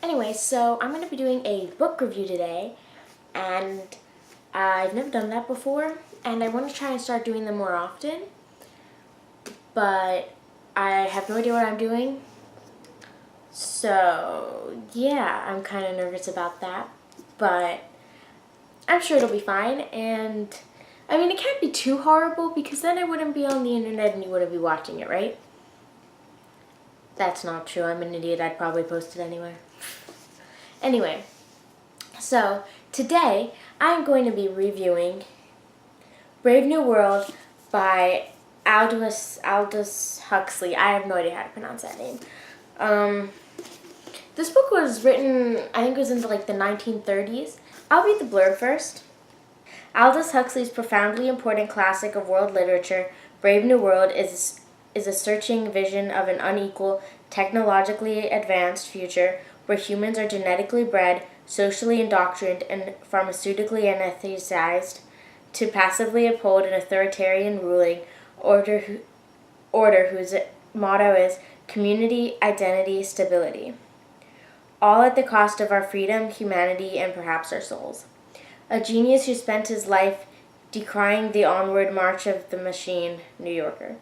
Anyway, so I'm going to be doing a book review today, and I've never done that before, and I want to try and start doing them more often, but I have no idea what I'm doing, so yeah, I'm kind of nervous about that, but I'm sure it'll be fine, and I mean, it can't be too horrible because then I wouldn't be on the internet and you wouldn't be watching it, right? That's not true. I'm an idiot. I'd probably post it anyway. Anyway, so today I'm going to be reviewing Brave New World by Aldous Huxley. I have no idea how to pronounce that name. This book was written, I think it was in the 1930s. I'll read the blurb first. Aldous Huxley's profoundly important classic of world literature, Brave New World, is a searching vision of an unequal, technologically advanced future where humans are genetically bred, socially indoctrined, and pharmaceutically anesthetized to passively uphold an authoritarian ruling order whose motto is community, identity, stability, all at the cost of our freedom, humanity, and perhaps our souls. A genius who spent his life decrying the onward march of the machine, New Yorker.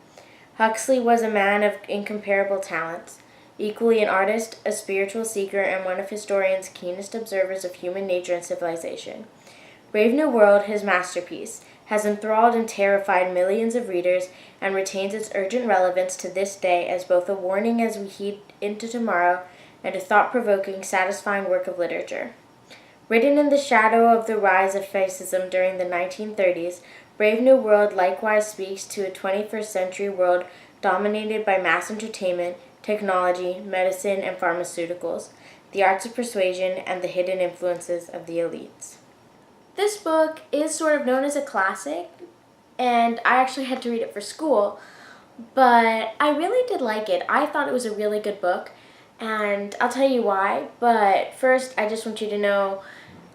Huxley was a man of incomparable talents, equally an artist, a spiritual seeker, and one of historians' keenest observers of human nature and civilization. Brave New World, his masterpiece, has enthralled and terrified millions of readers and retains its urgent relevance to this day as both a warning as we head into tomorrow and a thought-provoking, satisfying work of literature. Written in the shadow of the rise of fascism during the 1930s, Brave New World likewise speaks to a 21st century world dominated by mass entertainment, technology, medicine, and pharmaceuticals, the arts of persuasion, and the hidden influences of the elites. This book is sort of known as a classic, and I actually had to read it for school, but I really did like it. I thought it was a really good book, and I'll tell you why, but first I just want you to know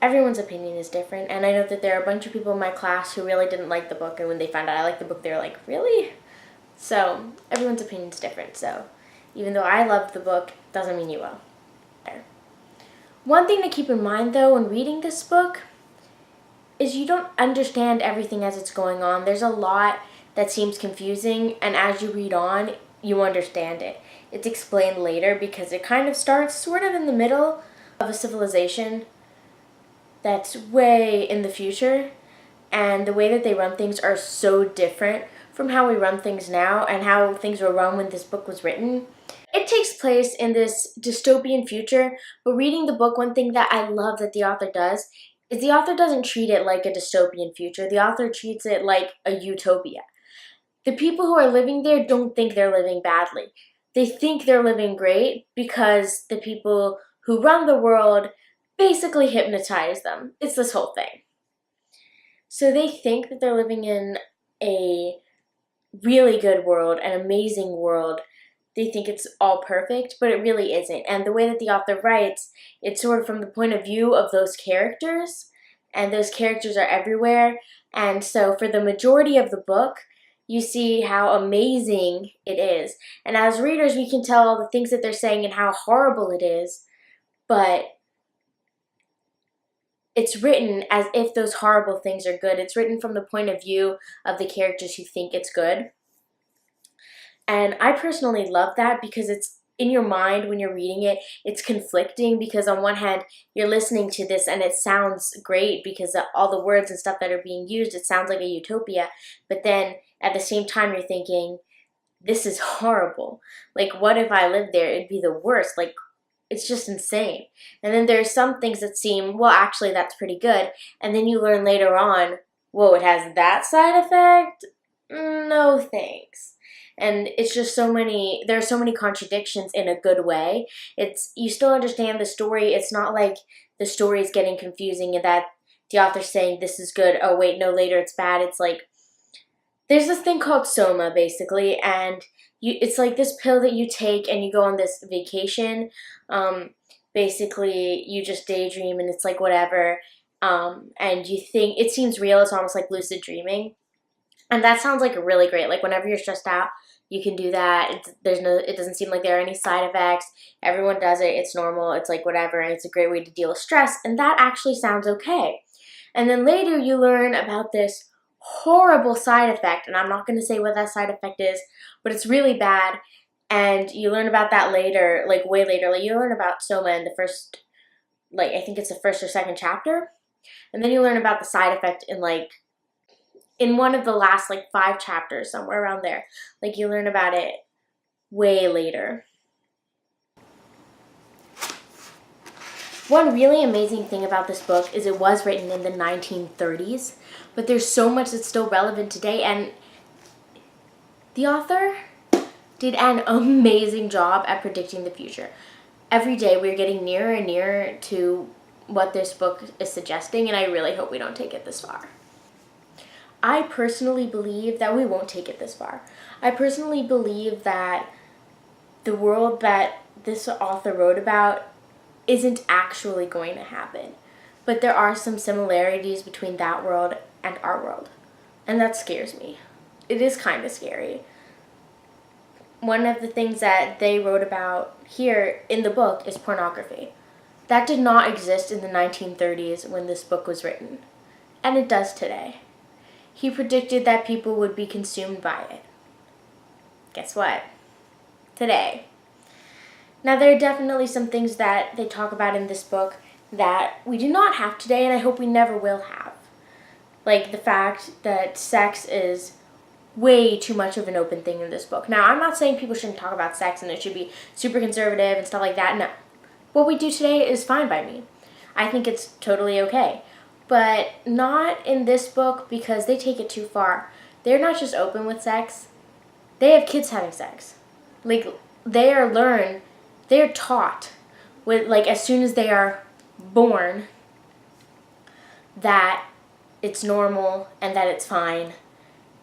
everyone's opinion is different, and I know that there are a bunch of people in my class who really didn't like the book, and when they found out I liked the book, they were like, really? So, everyone's opinion is different, so even though I loved the book, doesn't mean you will. One thing to keep in mind, though, when reading this book is you don't understand everything as it's going on. There's a lot that seems confusing, and as you read on, you understand it. It's explained later because it kind of starts sort of in the middle of a civilization that's way in the future, and the way that they run things are so different from how we run things now and how things were run when this book was written. It takes place in this dystopian future, but reading the book, one thing that I love that the author does is the author doesn't treat it like a dystopian future. The author treats it like a utopia. The people who are living there don't think they're living badly. They think they're living great because the people who run the world basically hypnotize them. It's this whole thing. So they think that they're living in a really good world, an amazing world. They think it's all perfect, but it really isn't. And the way that the author writes, it's sort of from the point of view of those characters, and those characters are everywhere. And so for the majority of the book, you see how amazing it is. And as readers, we can tell all the things that they're saying and how horrible it is, but it's written as if those horrible things are good. It's written from the point of view of the characters who think it's good. And I personally love that because it's in your mind when you're reading it. It's conflicting because on one hand, you're listening to this and it sounds great because of all the words and stuff that are being used, it sounds like a utopia. But then at the same time, you're thinking, this is horrible. Like, what if I lived there? It'd be the worst. Like, it's just insane. And then there's some things that seem, well, actually, that's pretty good. And then you learn later on, whoa, it has that side effect? No thanks. And it's just there are so many contradictions in a good way. You still understand the story. It's not like the story is getting confusing and that the author's saying this is good, oh wait, no, later it's bad. It's like, there's this thing called soma, basically, and it's like this pill that you take and you go on this vacation. Basically, you just daydream and it's like whatever, and you think, it seems real, it's almost like lucid dreaming. And that sounds like really great. Like whenever you're stressed out, You can do that. It doesn't seem like there are any side effects. Everyone does it. It's normal. It's like whatever. And it's a great way to deal with stress. And that actually sounds okay. And then later you learn about this horrible side effect. And I'm not going to say what that side effect is, but it's really bad. And you learn about that later, like way later. Like you learn about soma in the first, like I think it's the first or second chapter. And then you learn about the side effect in one of the last like 5 chapters, somewhere around there. Like you learn about it way later. One really amazing thing about this book is it was written in the 1930s, but there's so much that's still relevant today, and the author did an amazing job at predicting the future. Every day we're getting nearer and nearer to what this book is suggesting, and I really hope we don't take it this far. I personally believe that we won't take it this far. I personally believe that the world that this author wrote about isn't actually going to happen. But there are some similarities between that world and our world. And that scares me. It is kind of scary. One of the things that they wrote about here in the book is pornography. That did not exist in the 1930s when this book was written. And it does today. He predicted that people would be consumed by it. Guess what? Today. Now, there are definitely some things that they talk about in this book that we do not have today, and I hope we never will have. Like the fact that sex is way too much of an open thing in this book. Now, I'm not saying people shouldn't talk about sex and it should be super conservative and stuff like that. No. What we do today is fine by me. I think it's totally okay. But not in this book because they take it too far. They're not just open with sex. They have kids having sex. Like, they're taught with, like, as soon as they are born that it's normal and that it's fine.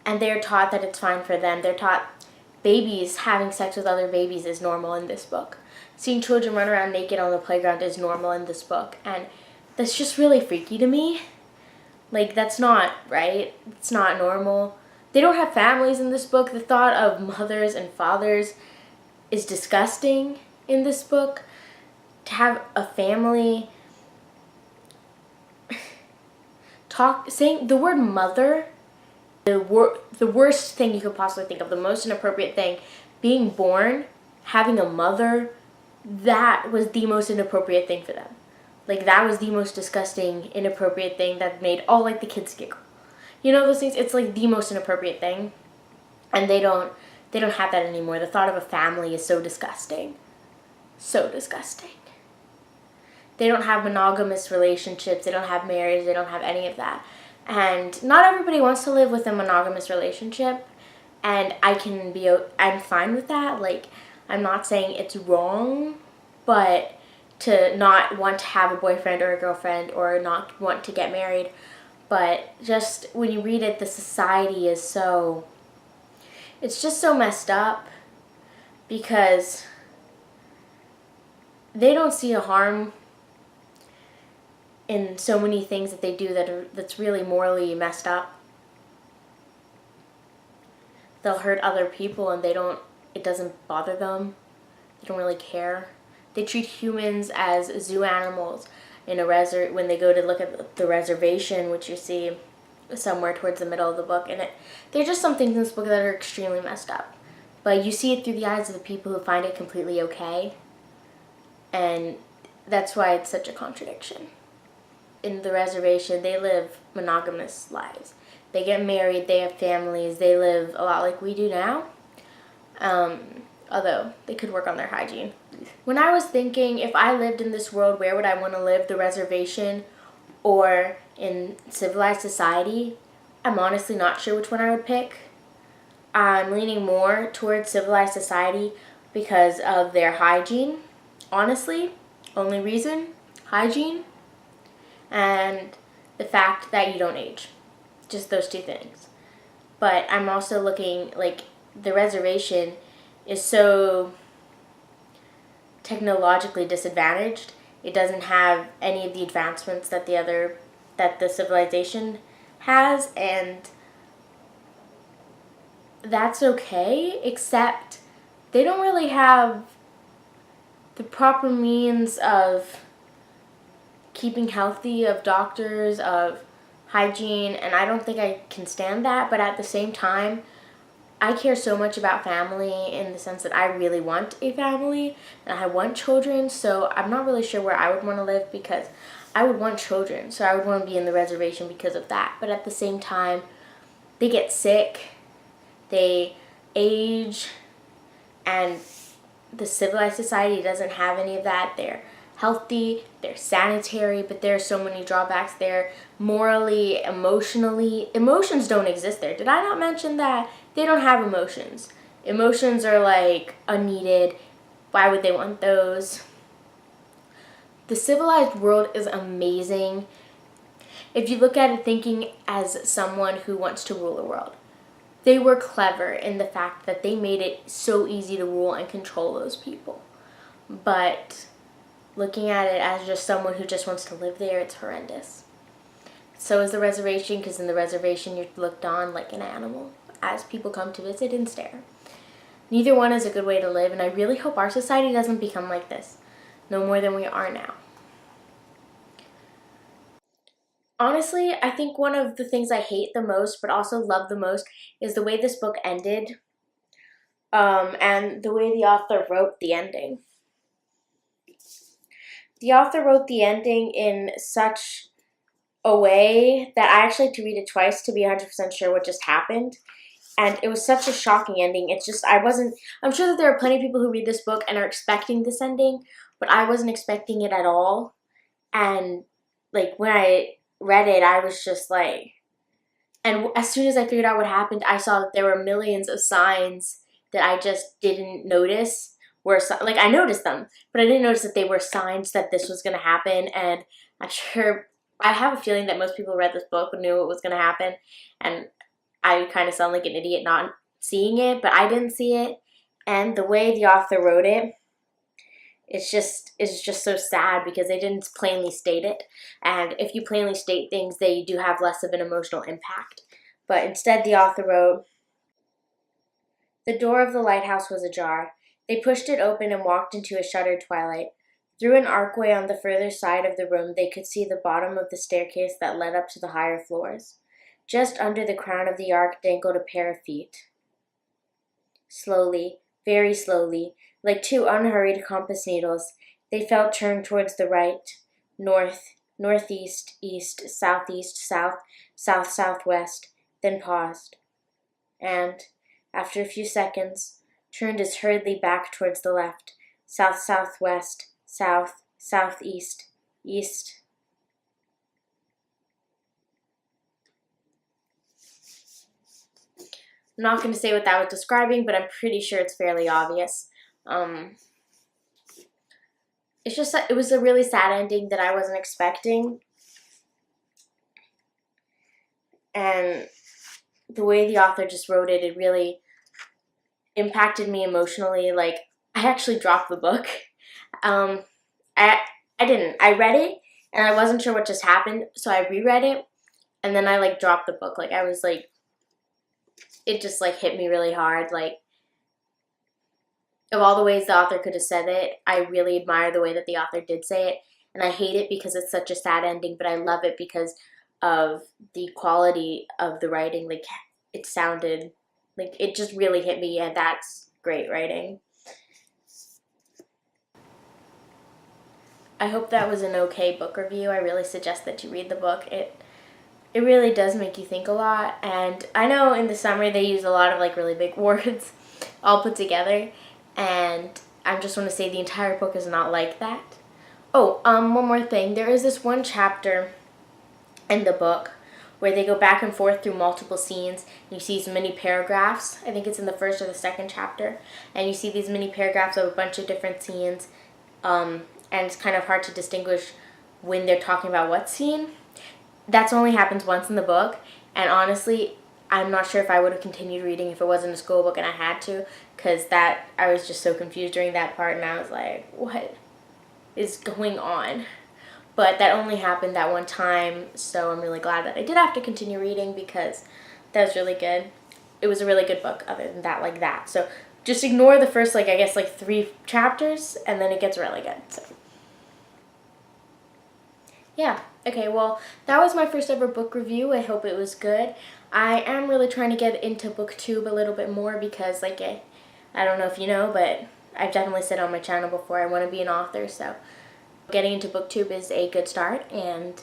And they're taught that it's fine for them. They're taught babies having sex with other babies is normal in this book. Seeing children run around naked on the playground is normal in this book. And that's just really freaky to me. Like, that's not right. It's not normal. They don't have families in this book. The thought of mothers and fathers is disgusting in this book. To have a family saying the word mother, the worst thing you could possibly think of, the most inappropriate thing, being born, having a mother, that was the most inappropriate thing for them. Like, that was the most disgusting, inappropriate thing that made all, like, the kids giggle. You know those things? It's, like, the most inappropriate thing. And they don't have that anymore. The thought of a family is so disgusting. So disgusting. They don't have monogamous relationships. They don't have marriage. They don't have any of that. And not everybody wants to live with a monogamous relationship. And I'm fine with that. Like, I'm not saying it's wrong, but to not want to have a boyfriend or a girlfriend or not want to get married. But just when you read it, the society is it's just so messed up because they don't see a harm in so many things that they do that's really morally messed up. They'll hurt other people and it doesn't bother them. They don't really care. They treat humans as zoo animals in when they go to look at the reservation, which you see somewhere towards the middle of the book. And there are just some things in this book that are extremely messed up. But you see it through the eyes of the people who find it completely okay. And that's why it's such a contradiction. In the reservation, they live monogamous lives. They get married, they have families, they live a lot like we do now. Although they could work on their hygiene. When I was thinking, if I lived in this world, where would I want to live? The reservation or in civilized society? I'm honestly not sure which one I would pick. I'm leaning more towards civilized society because of their hygiene. Honestly, only reason, hygiene, and the fact that you don't age. Just those two things. But I'm also looking, like, the reservation is so technologically disadvantaged. It doesn't have any of the advancements that the civilization has, and that's okay, except they don't really have the proper means of keeping healthy, of doctors, of hygiene, and I don't think I can stand that. But at the same time, I care so much about family in the sense that I really want a family and I want children, so I'm not really sure where I would want to live because I would want children, so I would want to be in the reservation because of that. But at the same time, they get sick, they age, and the civilized society doesn't have any of that. They're healthy, they're sanitary, but there are so many drawbacks there. Morally, emotionally, emotions don't exist there. Did I not mention that? They don't have emotions. Emotions are like unneeded. Why would they want those? The civilized world is amazing if you look at it thinking as someone who wants to rule the world. They were clever in the fact that they made it so easy to rule and control those people. But looking at it as just someone who just wants to live there, it's horrendous. So is the reservation, because in the reservation you're looked on like an animal as people come to visit and stare. Neither one is a good way to live, and I really hope our society doesn't become like this, no more than we are now. Honestly, I think one of the things I hate the most, but also love the most, is the way this book ended, and the way the author wrote the ending. The author wrote the ending in such a way that I actually had to read it twice to be 100% sure what just happened. And it was such a shocking ending. It's just, I'm sure that there are plenty of people who read this book and are expecting this ending, but I wasn't expecting it at all. And, like, when I read it, I was just like, and as soon as I figured out what happened, I saw that there were millions of signs that I just didn't notice. Like, I noticed them, but I didn't notice that they were signs that this was going to happen. And I'm sure, I have a feeling that most people who read this book knew it was going to happen. And I kind of sound like an idiot not seeing it, but I didn't see it. And the way the author wrote it, it's just so sad because they didn't plainly state it. And if you plainly state things, they do have less of an emotional impact. But instead, the author wrote, "The door of the lighthouse was ajar. They pushed it open and walked into a shuttered twilight. Through an archway on the further side of the room, they could see the bottom of the staircase that led up to the higher floors. Just under the crown of the arch dangled a pair of feet. Slowly, very slowly, like two unhurried compass needles, they felt turned towards the right, north, northeast, east, southeast, south, south, southwest, then paused, and, after a few seconds, turned as hurriedly back towards the left, south, southwest, south, southeast, east." I'm not going to say what that was describing, but I'm pretty sure it's fairly obvious. It's just that it was a really sad ending that I wasn't expecting. And the way the author just wrote it, it really impacted me emotionally. Like, I actually dropped the book. I didn't. I read it, and I wasn't sure what just happened, so I reread it, and then I, like, dropped the book. Like, I was, like, it just, like, hit me really hard. Like, of all the ways the author could have said it, I really admire the way that the author did say it. And I hate it because it's such a sad ending, but I love it because of the quality of the writing. Like, it sounded, like, it just really hit me, and that's great writing. I hope that was an okay book review. I really suggest that you read the book. It really does make you think a lot, and I know in the summary they use a lot of, like, really big words all put together, and I just want to say the entire book is not like that. Oh, one more thing. There is this one chapter in the book where they go back and forth through multiple scenes. You see these mini paragraphs. I think it's in the first or the second chapter. And you see these mini paragraphs of a bunch of different scenes. And it's kind of hard to distinguish when they're talking about what scene. That's only happens once in the book. And honestly, I'm not sure if I would have continued reading if it wasn't a school book and I had to. Because I was just so confused during that part. And I was like, what is going on? But that only happened that one time, so I'm really glad that I did have to continue reading because that was really good. it was a really good book other than that, like that. So just ignore the first, like, I guess, like 3 chapters, and then it gets really good. So yeah, okay, well, that was my first ever book review. I hope it was good. I am really trying to get into booktube a little bit more because, like, I don't know if you know, but I've definitely said on my channel before I want to be an author, so getting into booktube is a good start, and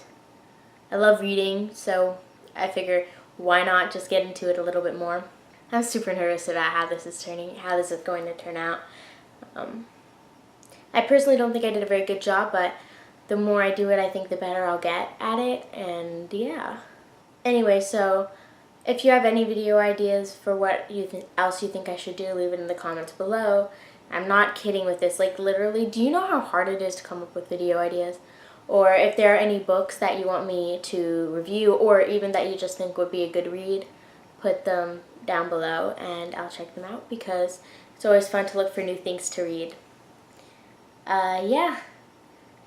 I love reading, so I figure why not just get into it a little bit more. I'm super nervous about how this is going to turn out. I personally don't think I did a very good job, but the more I do it, I think the better I'll get at it, and yeah. Anyway, so if you have any video ideas for what else you think I should do, leave it in the comments below. I'm not kidding with this. Like, literally, do you know how hard it is to come up with video ideas? Or if there are any books that you want me to review, or even that you just think would be a good read, put them down below and I'll check them out, because it's always fun to look for new things to read. Yeah.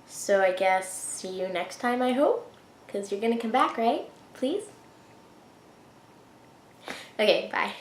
So I guess see you next time, I hope, because you're going to come back, right? Please? Okay, bye.